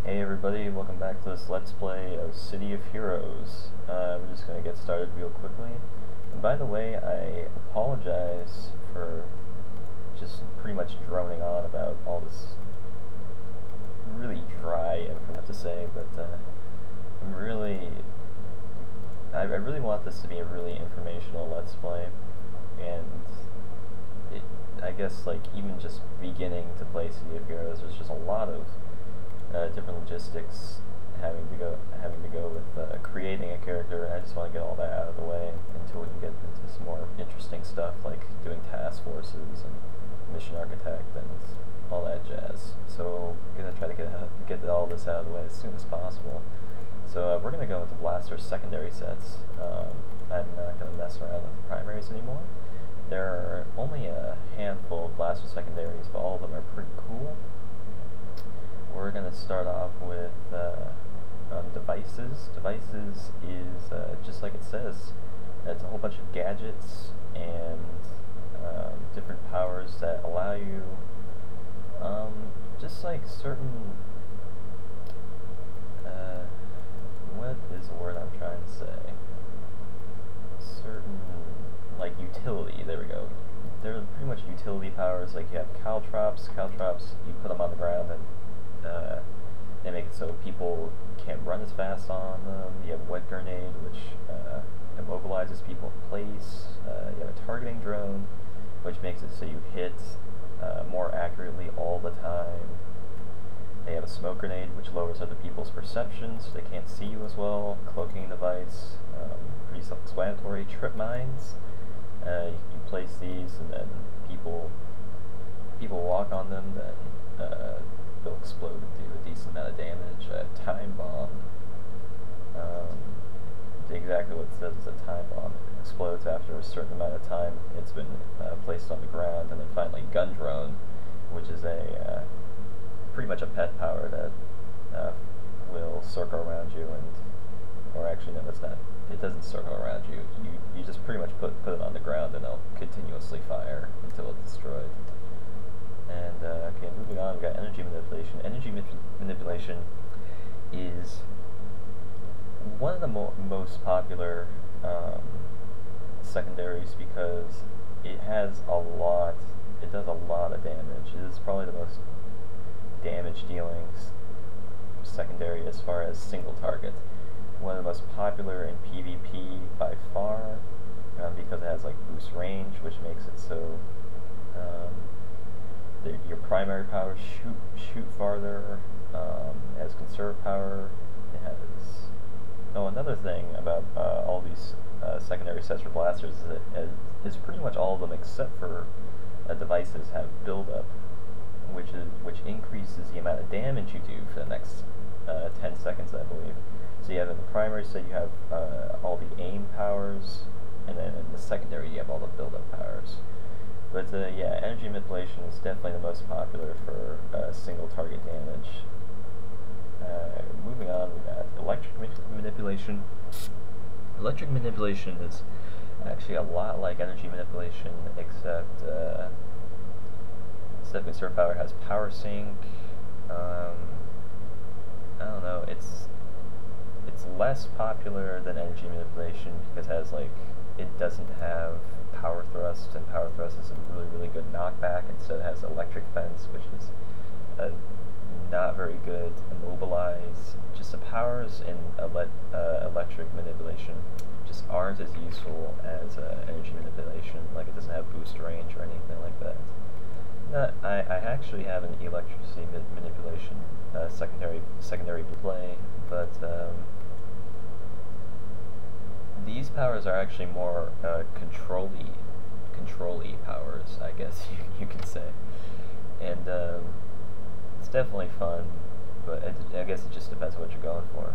Hey everybody, welcome back to this Let's Play of City of Heroes. We're just going to get started real quickly. And by the way, I apologize for just pretty much droning on about all this really dry information I have to say, but I really want this to be a really informational Let's Play, and I guess like even just beginning to play City of Heroes, there's just a lot of different logistics having to go with creating a character, and I just want to get all that out of the way until we can get into some more interesting stuff like doing task forces and mission architect and all that jazz. So I'm gonna try to get all this out of the way as soon as possible. So we're gonna go into Blaster secondary sets. I'm not gonna mess around with the primaries anymore. There are only a handful of Blaster secondaries, but all of them are pretty cool. We're going to start off with devices. Devices is just like it says. It's a whole bunch of gadgets and different powers that allow you just like certain what is the word I'm trying to say? Certain like utility, there we go. They're pretty much utility powers. Like you have caltrops. Caltrops, you put them on the ground and they make it so people can't run as fast on them. You have wet grenade, which immobilizes people in place. You have a targeting drone, which makes it so you hit more accurately all the time. They have a smoke grenade, which lowers other people's perception so they can't see you as well. Cloaking device, pretty self-explanatory. Trip mines, you place these and then people walk on them, then they'll explode and do a decent amount of damage. A time bomb, exactly what it says is a time bomb. It explodes after a certain amount of time it's been placed on the ground. And then finally gun drone, which is a pretty much a pet power that will circle around you or actually no, it's not. It doesn't circle around you. You just pretty much put it on the ground and it'll continuously fire until it's destroyed. And okay, moving on, we've got energy manipulation. Energy manipulation is one of the most popular secondaries because it does a lot of damage. It is probably the most damage dealing secondary as far as single target. One of the most popular in PvP by far, because it has like boost range, which makes it so your primary powers shoot farther. It has conserve power. It has another thing about all these secondary sets for blasters is pretty much all of them except for devices have build-up, which increases the amount of damage you do for the next 10 seconds, I believe. So you have in the primary set you have all the aim powers, and then in the secondary you have all the build-up powers. But yeah, energy manipulation is definitely the most popular for single target damage. Moving on, we got electric manipulation. Electric manipulation is actually a lot like energy manipulation, except conserve power has power sync. I don't know. It's less popular than energy manipulation because it doesn't have power thrust, and power thrust is a really good knockback. Instead it has electric fence, which is not very good. Immobilize. Just the powers in electric manipulation just aren't as useful as energy manipulation. Like it doesn't have boost range or anything like that. I actually have an electricity manipulation secondary play, but these powers are actually more control-y powers, I guess you can say, and it's definitely fun, but I guess it just depends on what you're going for.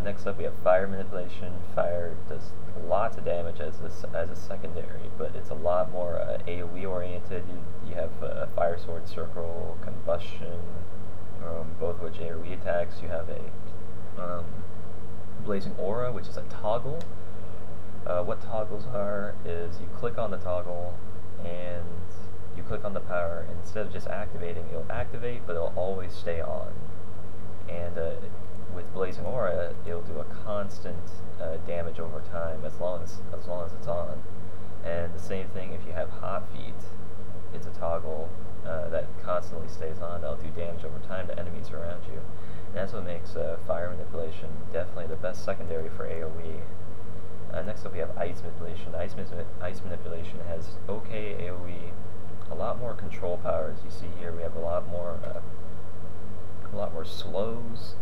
Next up, we have fire manipulation. Fire does lots of damage as a secondary, but it's a lot more AoE oriented. You have fire sword, circle, combustion, both of which AoE attacks. You have a blazing aura, which is a toggle. What toggles are is you click on the toggle and you click on the power, and instead of just activating, it'll activate, but it'll always stay on. And Blazing Aura, it'll do a constant damage over time as long as it's on. And the same thing if you have Hot Feet, it's a toggle that constantly stays on. That'll do damage over time to enemies around you. And that's what makes Fire Manipulation definitely the best secondary for AoE. Next up we have Ice Manipulation. Ice Manipulation has okay AoE, a lot more control powers. You see here we have a lot more slows.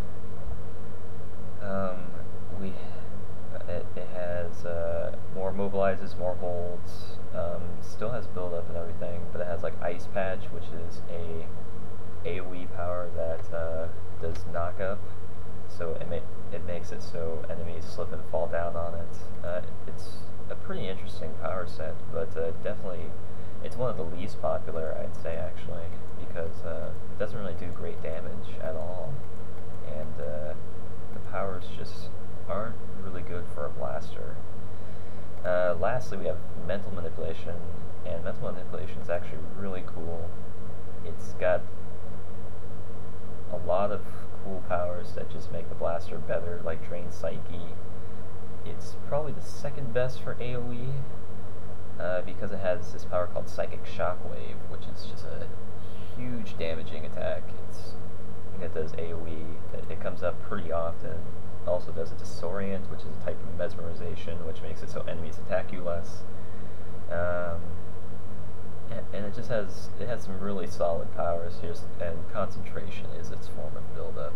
It has more mobilizes, more holds. Still has build up and everything, but it has like Ice Patch, which is a AoE power that does knock up. So it makes it so enemies slip and fall down on it. It's a pretty interesting power set, but definitely it's one of the least popular, I'd say, actually, because it doesn't really do great damage at all, and the powers just aren't really good for a blaster. Lastly, we have Mental Manipulation, and Mental Manipulation is actually really cool. It's got a lot of cool powers that just make the blaster better, like Drain Psyche. It's probably the second best for AoE, because it has this power called Psychic Shockwave, which is just a huge damaging attack. It does AoE. It comes up pretty often. Also does a Disorient, which is a type of mesmerization, which makes it so enemies attack you less. And it just has some really solid powers here, and Concentration is its form of build-up.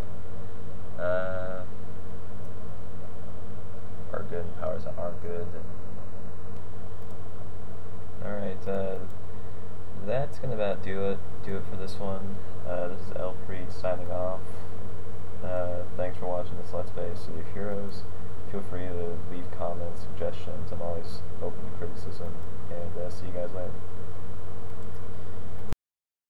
Are good, and powers that aren't good. Alright, that's gonna about do it for this one. This is Elfried signing off. Thanks for watching this Let's Play City of Heroes. Feel free to leave comments, suggestions. I'm always open to criticism, and see you guys later.